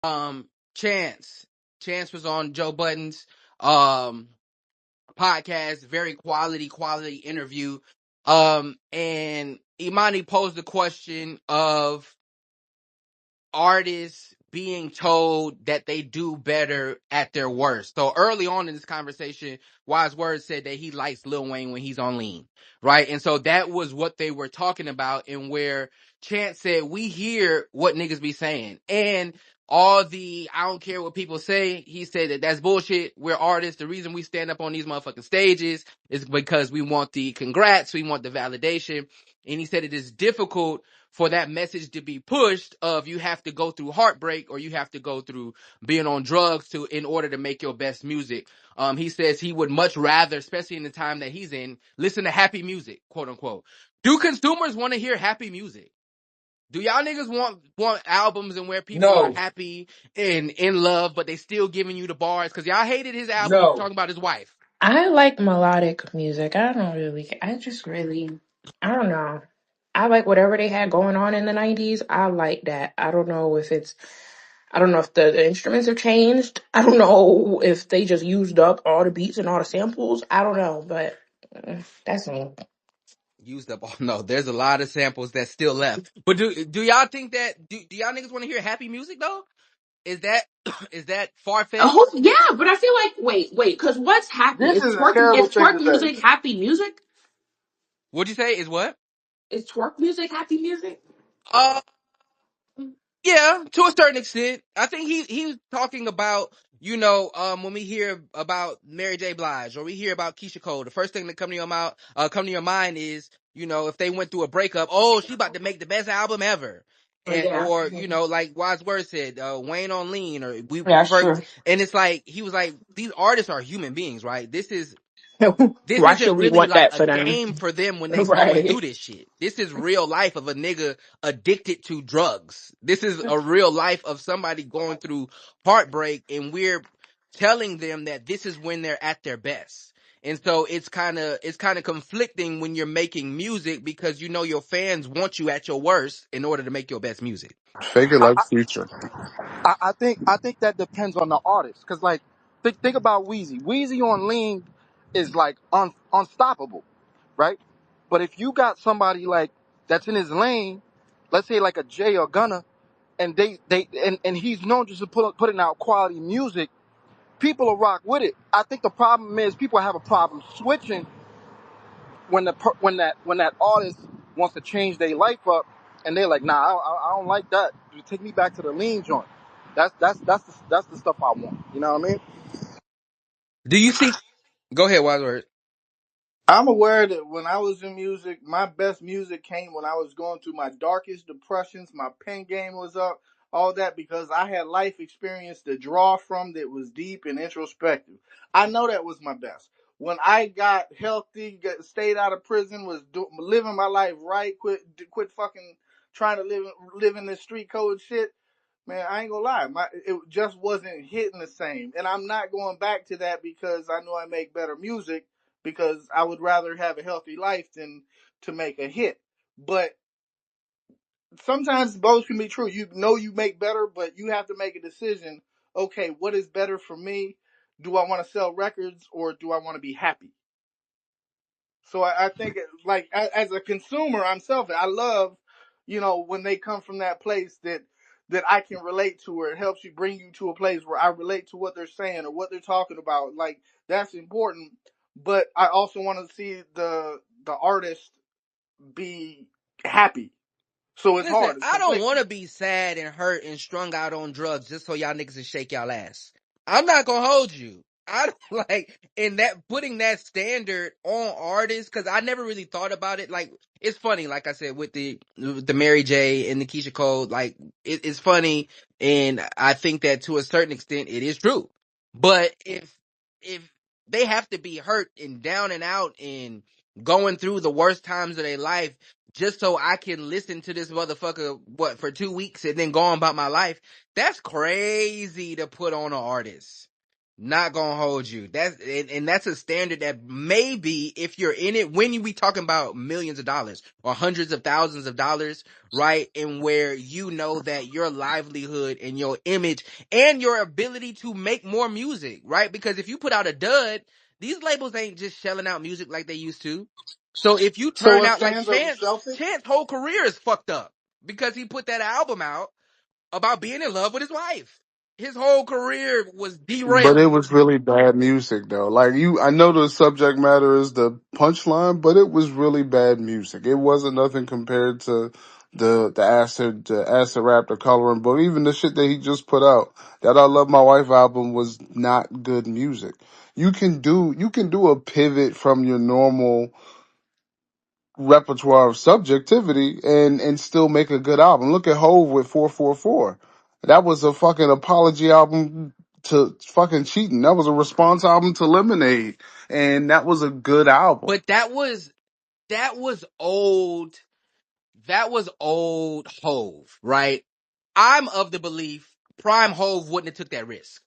Um, Chance. Chance was on Joe Budden's um podcast, very quality interview. And Imani posed the question of artists being told that they do better at their worst. So early on in this conversation, Wise Words said that he likes Lil Wayne when he's on lean, right? And so that was what they were talking about, and where Chance said, we hear what niggas be saying. And all the, I don't care what people say, he said that that's bullshit. We're artists. The reason we stand up on these motherfucking stages is because we want the congrats, we want the validation. And he said it is difficult for that message to be pushed of you have to go through heartbreak or you have to go through being on drugs to in order to make your best music. He says he would much rather, especially in the time that he's in, listen to happy music, quote unquote. Do consumers want to hear happy music? Do y'all niggas want albums and where people are No, happy and in love, but they still giving you the bars? Because y'all hated his album no. talking about his wife. I like melodic music. I don't know. I like whatever they had going on in the 90s. I like that. I don't know if the instruments have changed. I don't know if they just used up all the beats and all the samples. I don't know, but that's me. Used up. Oh no, there's a lot of samples that's still left. But do y'all think that do y'all niggas want to hear happy music though? Is that is that far fetched? Yeah, but I feel like wait, because what's happy? This is a terrible Is thing twerk to say. music happy music? What'd you say? Is what? Is twerk music happy music? Uh, yeah, to a certain extent. I think he's talking about, when we hear about Mary J. Blige or we hear about Keisha Cole, the first thing that come to your mind is, if they went through a breakup, oh, she about to make the best album ever. And, Yeah, or, like Wise Word said, Wayne on lean, or that's for, true. and it's like, he was like, these artists are human beings, right? This Why isn't should we really want like that a for them? game for them when they going through Right. this shit. This is real life of a nigga addicted to drugs. This is a real life of somebody going through heartbreak, and we're telling them that this is when they're at their best. And so it's kind of conflicting when you're making music, because your fans want you at your worst in order to make your best music. Fake it I, like Future. I think that depends on the artist, cause like think about Wheezy. Wheezy on lean is like unstoppable, right? But if you got somebody like that's in his lane, let's say like a Jay or Gunna, and and he's known just to putting out quality music, people will rock with it. I think the problem is people have a problem switching when when that artist wants to change their life up, and they're like, nah, I don't like that. You take me back to the lean joint. That's the stuff I want. You know what I mean? Do you see? Go ahead, Wise Word. I'm aware that when I was in music, my best music came when I was going through my darkest depressions. My pen game was up, all that because I had life experience to draw from that was deep and introspective. I know that was my best. When I got healthy, stayed out of prison, was living my life right, quit fucking trying to live in this street code shit. Man, I ain't gonna lie, it just wasn't hitting the same, and I'm not going back to that because I know I make better music, because I would rather have a healthy life than to make a hit. But sometimes both can be true. You know you make better, but you have to make a decision. Okay, what is better for me? Do I want to sell records or do I want to be happy? So I think, like, as a consumer, I'm selfish. I love, when they come from that place that I can relate to, or it helps you bring you to a place where I relate to what they're saying or what they're talking about. Like, that's important. But I also want to see the artist be happy. So it's Listen, hard. It's I don't want conflicting. to be sad and hurt and strung out on drugs just so y'all niggas can shake y'all ass. I'm not gonna hold you. I don't like in that putting that standard on artists, because I never really thought about it. Like, it's funny, like I said, with the Mary J and the Keisha Cole, like it's funny, and I think that to a certain extent it is true. But if they have to be hurt and down and out and going through the worst times of their life just so I can listen to this motherfucker, for 2 weeks and then go on about my life. That's crazy to put on an artist. Not gonna hold you. And that's a standard that maybe if you're in it, when you be talking about millions of dollars or hundreds of thousands of dollars, right? And where you know that your livelihood and your image and your ability to make more music, right? Because if you put out a dud, these labels ain't just shelling out music like they used to. So if you So turn as out like fans, are we selfish? Chance whole career is fucked up because he put that album out about being in love with his wife. His whole career was But it derailed. was really bad music though. Like I know the subject matter is the punchline, but it was really bad music. It wasn't nothing compared to the acid rap, the coloring book, even the shit that he just put out. That I Love My Wife album was not good music. You can do a pivot from your normal repertoire of subjectivity and still make a good album. Look at Hove with 444. That was a fucking apology album to fucking cheating. That was a response album to Lemonade. And that was a good album. But that was old. That was old Hove, right? I'm of the belief Prime Hove wouldn't have took that risk.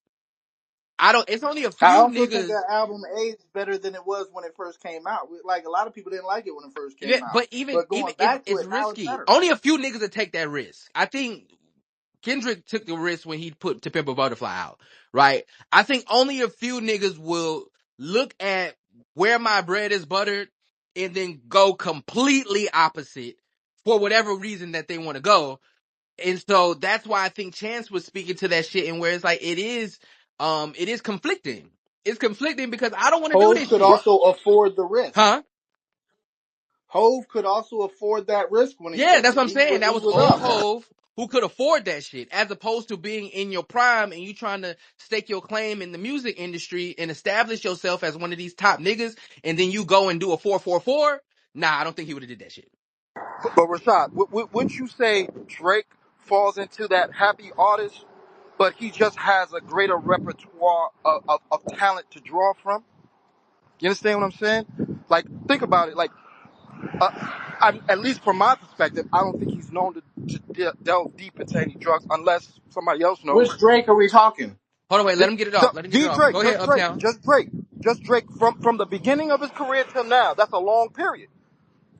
I don't. It's only a I few also think niggas. that album aged better than it was when it first came out. Like a lot of people didn't like it when it first Yeah, came out, but even but even going back to it's it now, it's risky. better. Only a few niggas would take that risk. I think Kendrick took the risk when he put To Pimp a Butterfly out, right? I think only a few niggas will look at Where My Bread Is Buttered and then go completely opposite for whatever reason that they want to go. And so that's why I think Chance was speaking to that shit and where it's like it is conflicting. It's conflicting because I don't want to do Hove this could shit. But also afford the risk. Huh? Hove could also afford that risk when he Yeah, took that's it. what I'm saying. That He was was old up. Hove who could afford that shit, as opposed to being in your prime and you trying to stake your claim in the music industry and establish yourself as one of these top niggas, and then you go and do a 444. Nah, I don't think he would have did that shit. but Rashad, would you say Drake falls into that happy artist, but he just has a greater repertoire of talent to draw from? You understand what I'm saying? Like, think about it. Like, uh, at least from my perspective, I don't think he's known to delve deep into any drugs unless somebody else knows. Which Drake are we talking? Hold on, wait, let him get it off. Let him get it off. Drake, Go ahead, just Drake, Uptown. just Drake, just Drake. From the beginning of his career till now, that's a long period,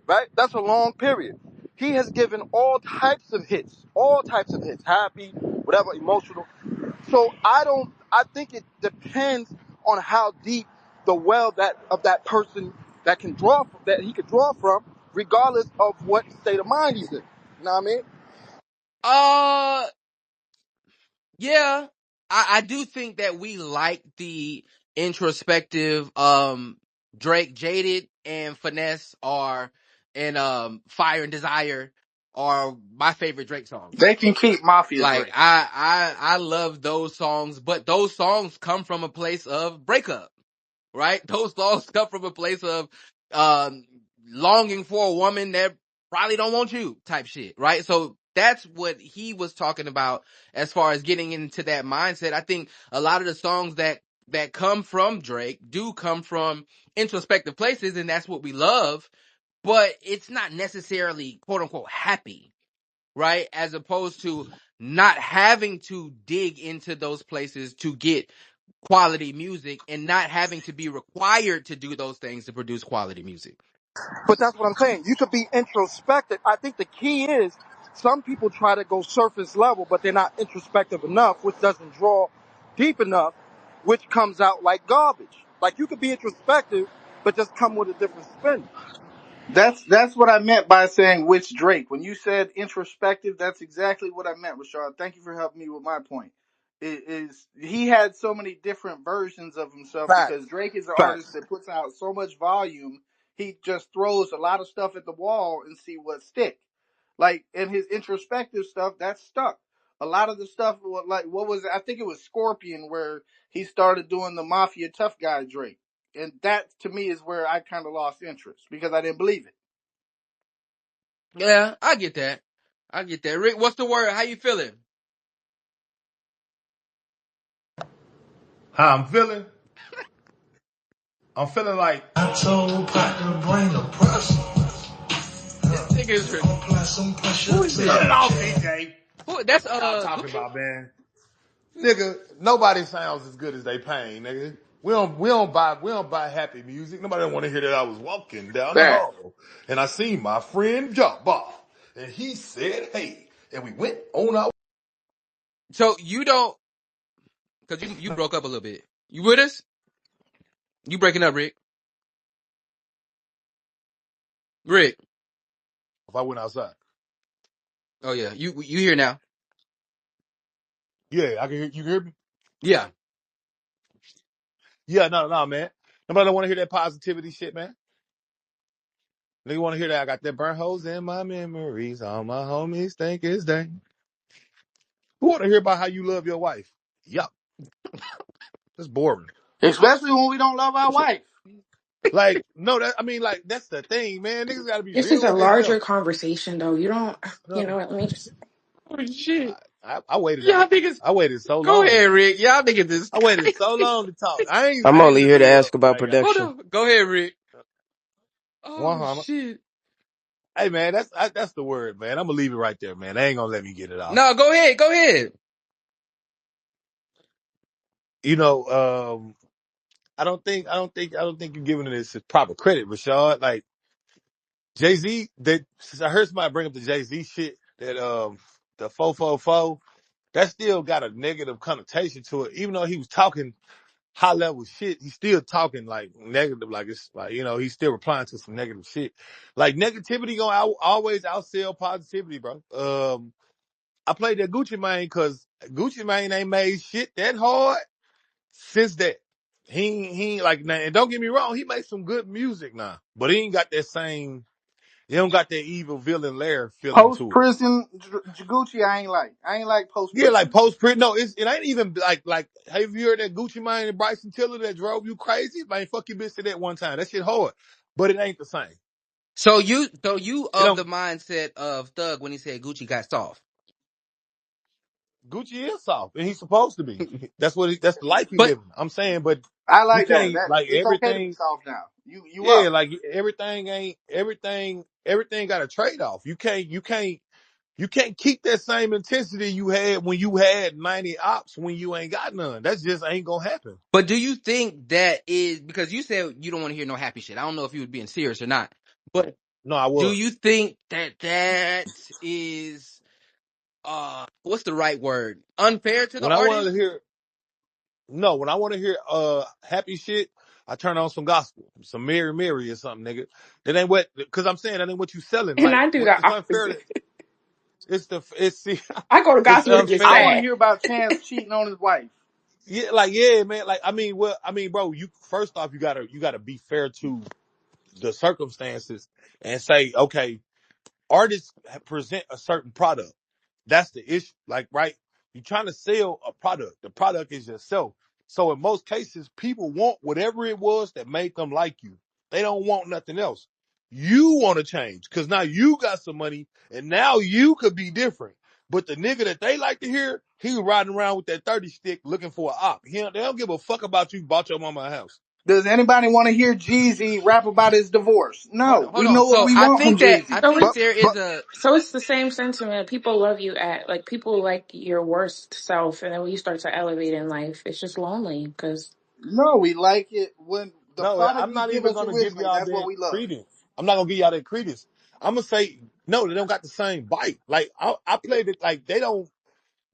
right? That's a long period. He has given all types of hits, happy, whatever, emotional. So I think it depends on how deep the well that person that he could draw from, regardless of what state of mind he's in. You know what I mean? Uh, yeah, I do think that we like the introspective, Drake. Jaded and Finesse Fire and Desire are my favorite Drake songs. They can keep Mafia Like Drake. I love those songs, but those songs come from a place of breakup, right? Those songs come from a place of um longing for a woman that probably don't want you type shit, right? So that's what he was talking about as far as getting into that mindset. I think a lot of the songs that come from Drake do come from introspective places, and that's what we love, but it's not necessarily quote unquote happy, right? As opposed to not having to dig into those places to get quality music and not having to be required to do those things to produce quality music. But that's what I'm saying. You could be introspective. I think the key is some people try to go surface level, but they're not introspective enough, which doesn't draw deep enough, which comes out like garbage. Like you could be introspective, but just come with a different spin. That's what I meant by saying which Drake. When you said introspective, that's exactly what I meant, Rashad. Thank you for helping me with my point. It is he had so many different versions of himself because Facts. Drake is an artist Facts. that puts out so much volume. He just throws a lot of stuff at the wall and see what stick. Like in his introspective stuff, that's stuck. A lot of the stuff, like what was it? I think it was Scorpion, where he started doing the Mafia Tough Guy Drake. And that to me is where I kind of lost interest because I didn't believe it. Yeah, I get that. I get that. Rick, what's the word? How you feeling? How I'm feeling? I'm feeling like I told Pat to bring the pressure. This nigga is Apply some pressure. who is Cut this? it off, DJ. Who that's What y'all talking about, man? Nigga, nobody sounds as good as they pain, nigga. We don't buy happy music. Nobody don't want to hear that I was walking down the That. hall and I seen my friend jump off and he said, hey, and we went on our. So you don't, because you broke up a little bit. You with us? You breaking up, Rick? Rick. If I went outside. Oh yeah, you here now? Yeah, I can hear you. Hear me? Yeah. Yeah, no, man. Nobody don't want to hear that positivity shit, man. Nigga want to hear that I got that burnt holes in my memories. All my homies think it's day. Who want to hear about how you love your wife? Yup. That's boring. Especially when we don't love our wife. Like, no, like, that's the thing, man. Niggas gotta be This is real a with larger themselves. conversation, though. You don't, you know No, what? Let me just. Oh shit. I waited. Y'all niggas, I waited so go long. ahead, Rick. Y'all niggas is I waited so crazy. long to talk. I I'm ain't only just here to ask interrupt. about Like, Hold production. on. Go ahead, Rick. one Oh hundred. shit. Hey, man, that's the word, man. I'm gonna leave it right there, man. They ain't gonna let me get it off. No, go ahead. Go ahead. You know, I don't think you're giving it its proper credit, Rashad. Like Jay-Z, that since I heard somebody bring up the Jay-Z shit, that the 444, that still got a negative connotation to it. Even though he was talking high level shit, he's still talking like negative, like it's like, he's still replying to some negative shit. Like negativity gonna always outsell positivity, bro. I played that Gucci Mane cause Gucci Mane ain't made shit that hard since that. He ain't like, and don't get me wrong, he made some good music now, but he ain't got that same, he don't got that evil villain lair feeling Post to it. prison Gucci, I ain't like. I ain't like post Yeah, prison. like post print. No, it ain't even like. Have you heard that Gucci Mane and Bryson Tiller that drove you crazy? Man, fuck your bitch to that one time. That shit hard, but it ain't the same. So you It of don't. the mindset of Thug when he said Gucci got soft. Gucci is soft, and he's supposed to be. That's what. That's the life he But living. I'm saying, but I you like that. can't That like it's okay to be everything. soft now. You Yeah, up. like everything ain't everything. Everything got a trade off. You can't keep that same intensity you had when you had 90 ops when you ain't got none. That just ain't gonna happen. but do you think that is because you said you don't want to hear no happy shit? I don't know if you was being serious or not. But No, I do was. you think that that is what's the right word? Unfair to the When I wanted artist? to hear No, when I want to hear happy shit, I turn on some gospel, some Mary Mary or something, nigga. That ain't what, because I'm saying that ain't what you selling. And Like, I do what the it's unfair. opposite. See, I go to it's gospel to get I unfair. want to sad. hear about Chance cheating on his wife. Yeah, like yeah, man. Like I mean, bro. You first off, you gotta be fair to the circumstances and say, okay, artists present a certain product. That's the issue. Like, right? You're trying to sell a product. The product is yourself. So in most cases, people want whatever it was that made them like you. They don't want nothing else. You want to change because now you got some money and now you could be different. But the nigga that they like to hear, he riding around with that 30 stick looking for an op. They don't give a fuck about you bought your mama a house. Does anybody want to hear Jeezy rap about his divorce? Hold on, No. hold We on. know what So we I want from think that I Jeezy. So think But it's there is but a so it's the same sentiment. People love you at like people like your worst self, and then when you start to elevate in life, it's just lonely because no, we like it when the No, product I'm you not give even us gonna give originally, y'all that's what that we love. credence. I'm not gonna give y'all that credence. I'm gonna say no, they don't got the same bite. Like I played it like they don't.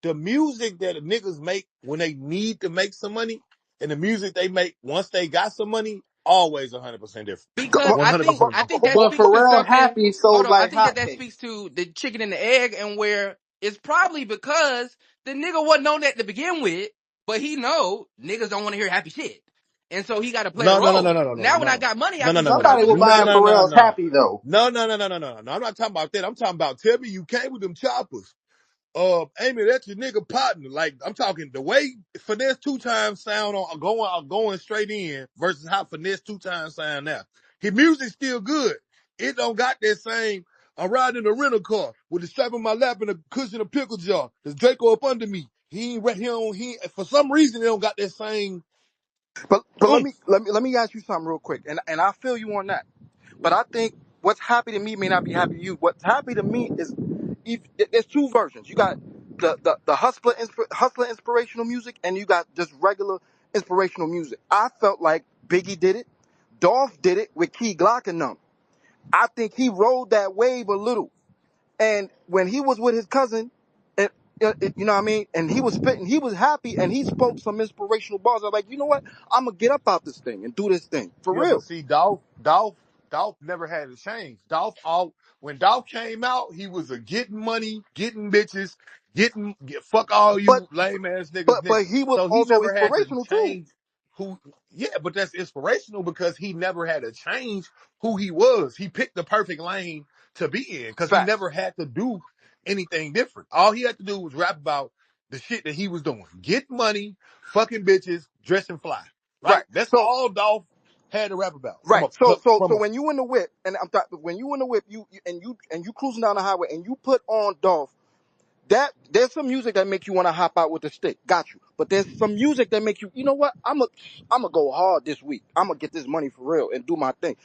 The music that the niggas make when they need to make some money, and the music they make once they got some money, always 100% different. because But, I 100% think I different. think that but speaks to Pharrell something. happy Hold sold on, I like think that hotcakes. speaks to the chicken and the egg, and where it's probably because the nigga wasn't on that to begin with, but he know niggas don't want to hear happy shit, and so he got to play the No, no, no, no, role. no, no, no, Now when I no, got money, I no, no, can no, do no, what I Somebody want will to no, buy do. no, no, Pharrell's no, happy though. no, no, no, no, no, no, no. I'm not talking about that. I'm talking about tell me you came with them choppers. Amy, that's your nigga partner. Like, I'm talking the way Finesse two times sound on going straight in versus how Finesse two times sound now. His music's still good. It don't got that same, I'm riding in a rental car with the strap on my lap and a cushion of pickle jar. There's Draco up under me. For some reason, it don't got that same But let oomph. me let me ask you something real quick, and I feel you on that. But I think what's happy to me may not be happy to you. What's happy to me is if there's two versions. You got the hustler inspirational music, and you got just regular inspirational music. I felt like Biggie did it. Dolph did it with Key Glock and them. I think he rode that wave a little. And when he was with his cousin, you know what I mean? And he was spitting, he was happy, and he spoke some inspirational bars. I was like, you know what? I'm going to get up out this thing and do this thing. For Yeah, but real. see, Dolph never had a change. When Dolph came out, he was a getting money, getting bitches, fuck all But you lame ass niggas, but nigga. he was So he also never had to inspirational too. change who. Yeah, but that's inspirational because he never had to change who he was. He picked the perfect lane to be in because he Facts. never had to do anything different. All he had to do was rap about the shit that he was doing: get money, fucking bitches, dressing fly. Right? Right. That's So all Dolph had to rap about right. So from a when you in the whip, and when you in the whip, and you cruising down the highway, and you put on Dolph. That there's some music that make you want to hop out with the stick. Got you. But there's some music that make you, you know what? I'm gonna go hard this week. I'm gonna get this money for real and do my thing.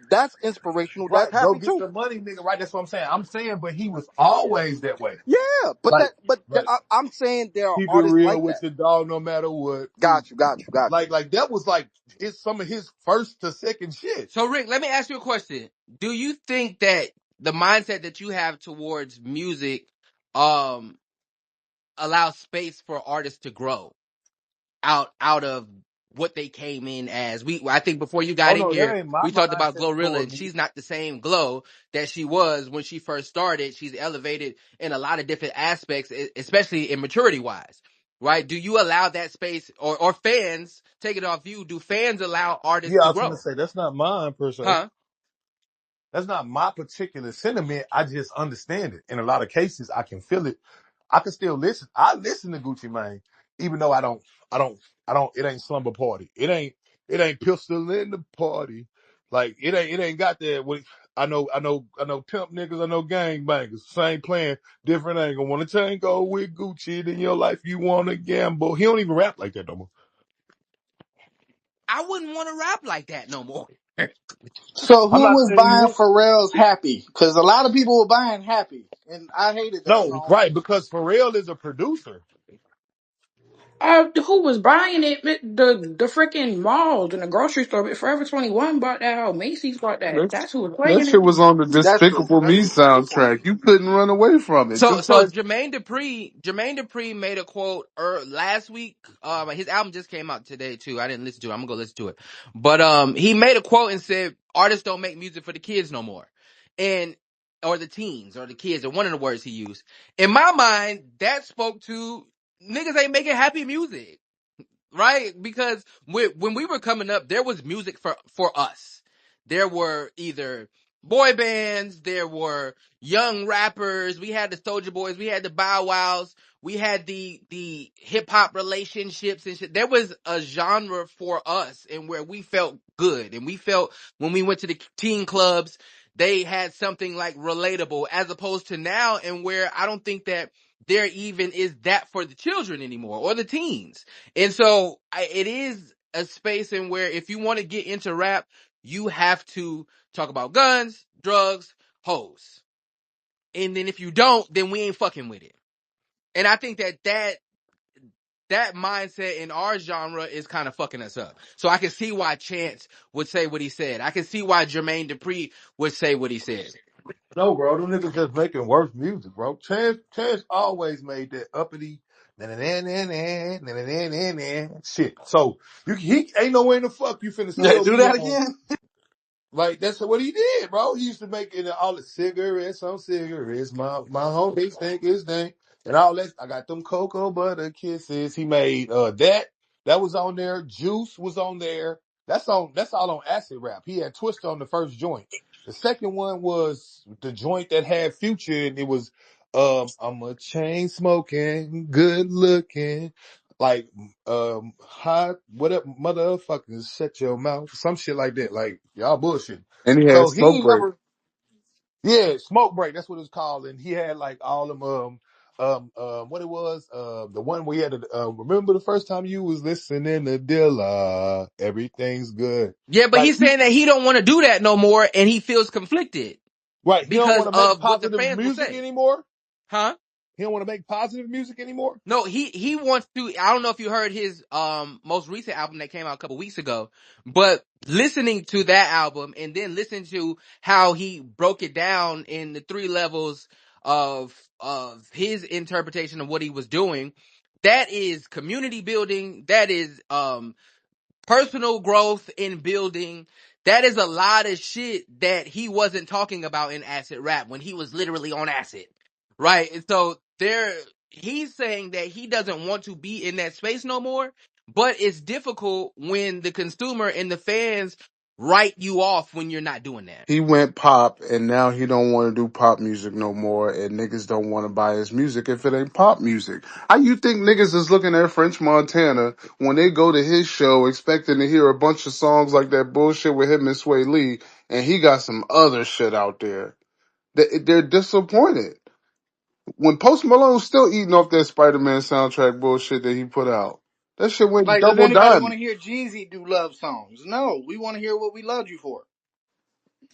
That's inspirational. That's right, go happy get too. the money, nigga. Right, that's what I'm saying. I'm saying, but he was always that way. Yeah, Like, like I'm saying there are keep it artists real like with that. your dog, no matter what. Got you. Got you. Got you. Like that was like some of his first to second shit. So Rick, let me ask you a question. Do you think that the mindset that you have towards music um allows space for artists to grow out of what they came in as? I think before you Oh got in no, that here, ain't my we talked about mindset Glorilla, toward and me. she's not the same Glow that she was when she first started. She's elevated in a lot of different aspects, especially in maturity wise. Right? Do you allow that space, or fans, take it off you, do fans allow artists Yeah, I to was gonna grow? say that's not mine per se. Huh? That's not my particular sentiment. I just understand it. In a lot of cases, I can feel it. I can still listen. I listen to Gucci Mane, even though I don't, it ain't Slumber Party. It ain't Pistol in the Party. Like, it ain't got that. I know pimp niggas, I know gang bangers. Same plan, different angle. Want to tango with Gucci, then your life you want to gamble. He don't even rap like that no more. I wouldn't want to rap like that no more. So I'm who not was saying he buying won't. Pharrell's Happy? Because a lot of people were buying Happy, and I hated that No, song. right, because Pharrell is a producer. Who was buying it? The freaking malls and the grocery store. But Forever 21 bought that. How Macy's bought that. That, That's who was that playing shit it. was on the That's true. Despicable That's Me true. Good point. soundtrack. You couldn't run away from it. So Just so like Jermaine Dupri made a quote last week. His album just came out today too. I didn't listen to it. I'm gonna go listen to it. But he made a quote and said artists don't make music for the kids no more, and or the teens or the kids, or one of the words he used. In my mind, that spoke to niggas ain't making happy music. Right? Because when we were coming up, there was music for us. There were either boy bands, there were young rappers. We had the Soldier Boys, we had the Bow Wows, we had the hip hop relationships and shit. There was a genre for us, and where we felt good, and we felt when we went to the teen clubs, they had something like relatable, as opposed to now, and where I don't think that there even is that for the children anymore or the teens. And so it is a space in where if you want to get into rap, you have to talk about guns, drugs, hoes. And then if you don't, then we ain't fucking with it. And I think that mindset in our genre is kind of fucking us up. So I can see why Chance would say what he said. I can see why Jermaine Dupri would say what he said. No, bro, them niggas just making worse music, bro. Chance always made that uppity na na na na na na na na na shit. So he ain't nowhere in the fuck you finna Yeah, still do be that on. again. Like that's what he did, bro. He used to make it all the cigarettes on cigarettes. My homies think it's thing and all that. I got them cocoa butter kisses. He made that was on there. Juice was on there. That's all on acid rap. He had Twist on the first joint. The second one was the joint that had Future, and it was I'm a chain smoking, good looking, like hot whatever motherfuckers shut your mouth, some shit like that. Like y'all bullshit. and he had So he Smoke ain't Break. never smoke break, that's what it's called. And he had like all them what it was, the one where he had to, remember the first time you was listening to Dilla, everything's good. Yeah, but Like he's saying that he don't want to do that no more, and he feels conflicted right, he don't because want to make of what the positive fans will music say. anymore. Huh? He don't want to make positive music anymore. No, he wants to. I don't know if you heard his most recent album that came out a couple weeks ago, but listening to that album and then listening to how he broke it down in the three levels of his interpretation of what he was doing, that is community building. That is personal growth in building. That is a lot of shit that he wasn't talking about in acid rap when he was literally on acid. Right? And so he's saying that he doesn't want to be in that space no more, but it's difficult when the consumer and the fans write you off when you're not doing that. He went pop, and now he don't want to do pop music no more, and niggas don't want to buy his music if it ain't pop music. How you think niggas is looking at French Montana when they go to his show expecting to hear a bunch of songs like that bullshit with him and Sway Lee, and he got some other shit out there? They're disappointed. When Post Malone's still eating off that Spider-Man soundtrack bullshit that he put out. That shit went Like, does double anybody want to diamond. hear Jeezy do love songs? No, we want to hear what we loved you for.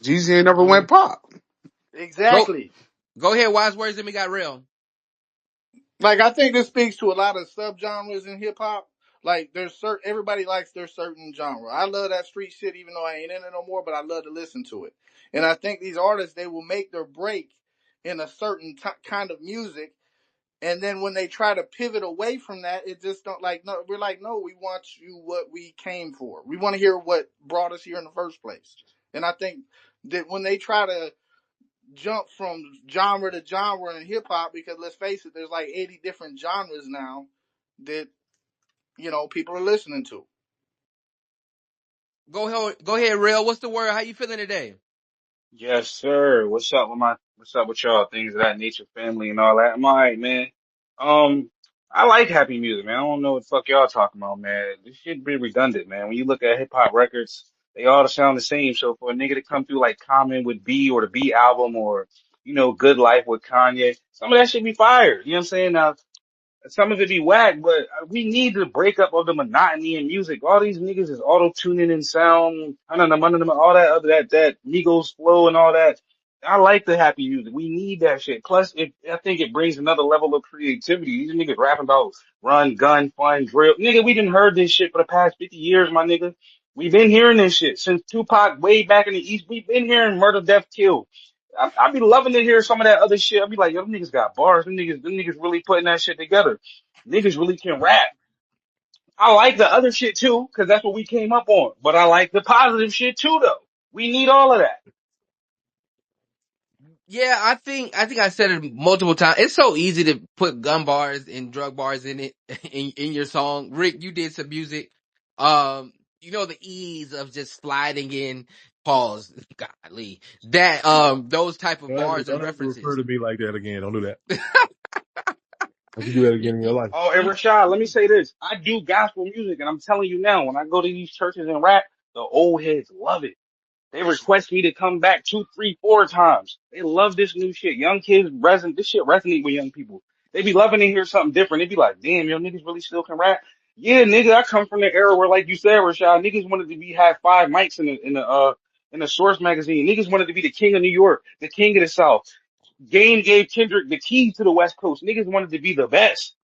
Jeezy ain't never Mhm. went pop. Go Exactly. go ahead, wise words and we got real. Like, I think this speaks to a lot of subgenres in hip hop. Like, there's certain everybody likes their certain genre. I love that street shit, even though I ain't in it no more. But I love to listen to it. And I think these artists, they will make their break in a certain kind of music, and then when they try to pivot away from that, it just don't like no. We're like, no, we want you what we came for. We want to hear what brought us here in the first place. And I think that when they try to jump from genre to genre in hip hop, because let's face it, there's like 80 different genres now that people are listening to. Go ahead, real. What's the word? How you feeling today? Yes, sir. What's up with y'all? Things of that nature, family and all that. I'm all right, man. Um, I like happy music, man. I don't know what the fuck y'all talking about, man. This shit be redundant, man. When you look at hip hop records, they all sound the same. So for a nigga to come through like Common with B or the B album or, Good Life with Kanye, some of that shit be fire. You know what I'm saying? Now, some of it be whack, but we need the breakup of the monotony in music. All these niggas is auto tuning in sound, I don't know, all that other that Migos flow and all that. I like the happy music. We need that shit. Plus, I think it brings another level of creativity. These niggas rapping about run, gun, fun, drill. Nigga, we didn't heard this shit for the past 50 years, my nigga. We've been hearing this shit since Tupac way back in the East. We've been hearing murder, death, kill. I be loving to hear some of that other shit. I be like, yo, them niggas got bars. Them niggas really putting that shit together. Niggas really can rap. I like the other shit too, cause that's what we came up on. But I like the positive shit too, though. We need all of that. Yeah, I think I said it multiple times. It's so easy to put gun bars and drug bars in it in your song. Rick, you did some music. The ease of just sliding in pause. Golly, that those type of bars and Don't ever refer references. to me like that again. Don't do that. Don't you do that You, again in your you, life. Oh, and you, Rashad, let me say this. I do gospel music, and I'm telling you now, when I go to these churches and rap, the old heads love it. They request me to come back 2, 3, 4 times. They love this new shit. Young kids this shit resonate with young people. They be loving to hear something different. They be like, damn, yo, niggas really still can rap. Yeah, nigga, I come from the era where, like you said, Rashad, niggas wanted to have 5 mics in the Source magazine. Niggas wanted to be the king of New York, the king of the South. Game gave Kendrick the keys to the West Coast. Niggas wanted to be the best.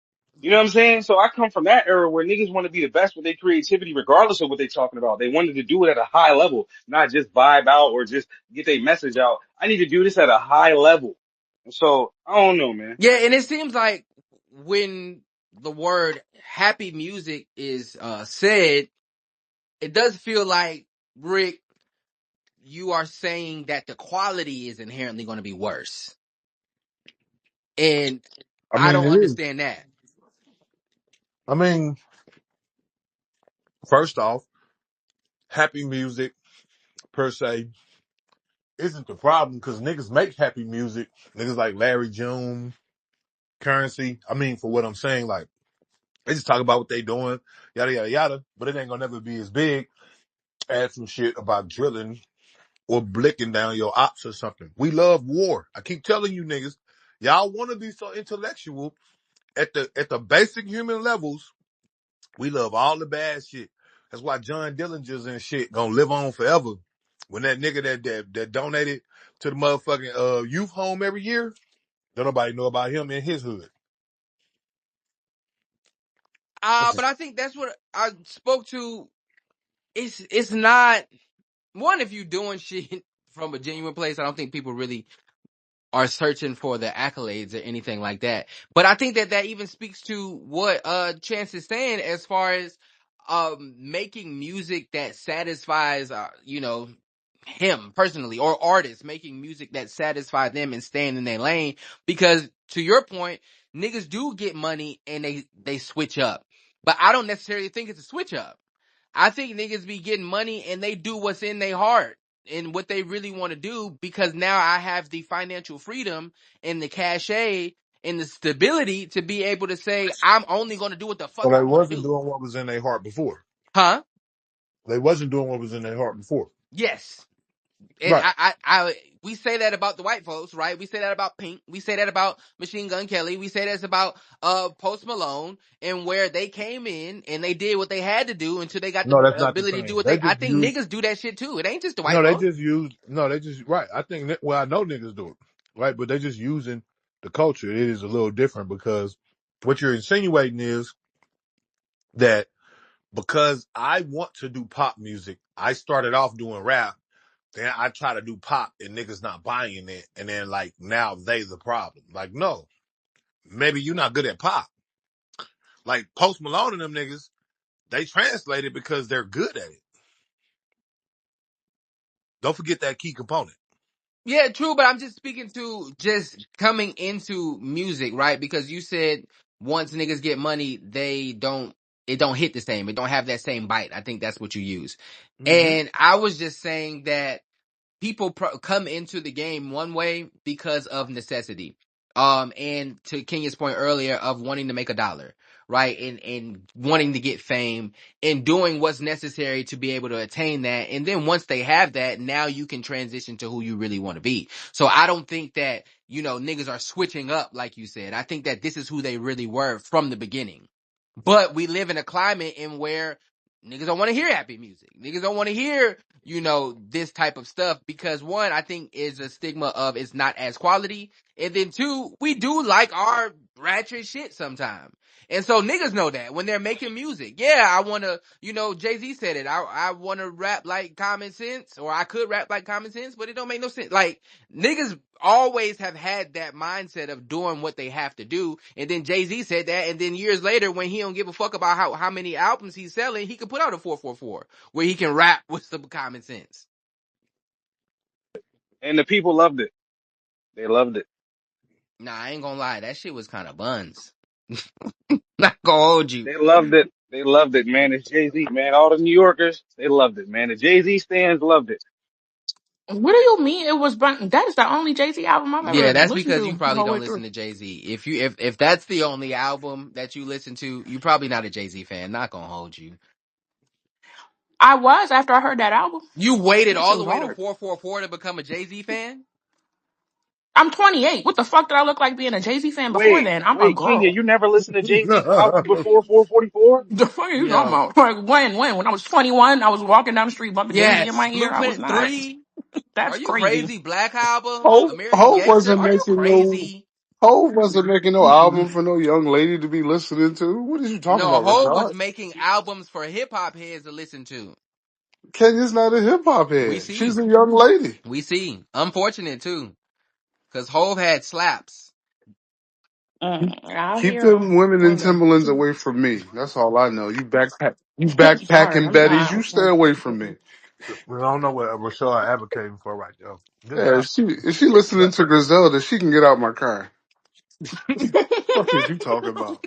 You know what I'm saying? So I come from that era where niggas want to be the best with their creativity, regardless of what they're talking about. They wanted to do it at a high level, not just vibe out or just get their message out. I need to do this at a high level. And so I don't know, man. yeah, and it seems like when the word happy music is said, it does feel like Rick, you are saying that the quality is inherently going to be worse. And I I mean, don't it is. understand that. I mean, first off, happy music per se isn't the problem because niggas make happy music. Niggas like Larry June, Currency. I mean, for what I'm saying, like, they just talk about what they doing, yada, yada, yada, but it ain't gonna never be as big as some shit about drilling or blicking down your ops or something. We love war. I keep telling you niggas, y'all want to be so intellectual at the basic human levels. We love all the bad shit. That's why John Dillinger's and shit gonna live on forever. When that nigga that donated to the motherfucking youth home every year, Don't nobody know about him in his hood. But I think that's what I spoke to. It's not one if you doing shit from a genuine place. I don't think people really are searching for the accolades or anything like that. But I think that even speaks to what Chance is saying as far as making music that satisfies him personally, or artists making music that satisfies them and staying in their lane. Because to your point, niggas do get money and they switch up. But I don't necessarily think it's a switch up. I think niggas be getting money and they do what's in their heart and what they really want to do, because now I have the financial freedom and the cachet and the stability to be able to say, I'm only going to do what the So fuck I they want to wasn't do. doing what was in their heart before. Huh? They wasn't doing what was in their heart before. Yes. And Right. we say that about the white folks, right? We say that about Pink. We say that about Machine Gun Kelly. We say that's about Post Malone, and where they came in and they did what they had to do until they got the No, that's not the ability to do same. what They I just think use. niggas do that shit too. It ain't just the white No, they folks. just use. No, they just right. I think. Well, I know niggas do it, right? But they just using the culture. It is a little different because what you're insinuating is that because I want to do pop music, I started off doing rap. Then I try to do pop and niggas not buying it. And then like now they the problem. Like, no, maybe you're not good at pop. Like Post Malone and them niggas, they translate it because they're good at it. Don't forget that key component. Yeah, true, but I'm just speaking to just coming into music, right? Because you said once niggas get money, it don't hit the same. It don't have that same bite. I think that's what you use. Mm-hmm. And I was just saying that people come into the game one way because of necessity. And to Kenya's point earlier of wanting to make a dollar, right? And wanting to get fame and doing what's necessary to be able to attain that. And then once they have that, now you can transition to who you really want to be. So I don't think that, niggas are switching up, like you said. I think that this is who they really were from the beginning. But we live in a climate in where niggas don't want to hear happy music. Niggas don't want to hear, this type of stuff, because one, I think is a stigma of it's not as quality. And then two, we do like our ratchet shit sometimes. And so niggas know that when they're making music. Yeah, I want to, Jay-Z said it. I want to rap like Common Sense, or I could rap like Common Sense, but it don't make no sense. Like, niggas always have had that mindset of doing what they have to do. And then Jay-Z said that. And then years later, when he don't give a fuck about how many albums he's selling, he can put out a 444 where he can rap with some common sense. And the people loved it. They loved it. Nah, I ain't gonna lie. That shit was kind of buns. Not gonna hold you. They loved it. They loved it, man. It's Jay-Z, man. All the New Yorkers, they loved it, man. The Jay-Z stands loved it. What do you mean it was burnt? That is the only Jay Z album I've Yeah, ever that's listened because you to the probably whole way don't listen through. to Jay-Z. If that's the only album that you listen to, you probably not a Jay-Z fan. Not gonna hold you. I was after I heard that album. You waited That shit all the was way to hard. 444 to become a Jay-Z fan? I'm 28. What the fuck did I look like being a Jay Z fan before Wait, then? I'm a wait, Kenya, girl. you never listened to Jay-Z's albums before 444? The fuck are you talking Yo. about? Like when I was 21, I was walking down the street bumping Jay Z in Yes. my ear. I was Blueprint not. 3. Are That's you crazy. crazy? Black Album, American Hope Gangster. wasn't Are you making no. crazy? Hope wasn't making no Mm-mm. album for no young lady to be listening to. What are you talking No, about, Hov was Rashad? making albums for hip hop heads to listen to. Kenya's not a hip hop We head. She's see. a young lady. We see. Unfortunate too. Cause Hov had slaps. I Keep hear them them. women in Whatever. Timberlands away from me. That's all I know. You Sorry, backpacking I'm Betty's. not. You stay away from me. We don't know what Rashard advocating for right now. Good Yeah, job. if she listening to Griselda, she can get out my car. What is you talking about?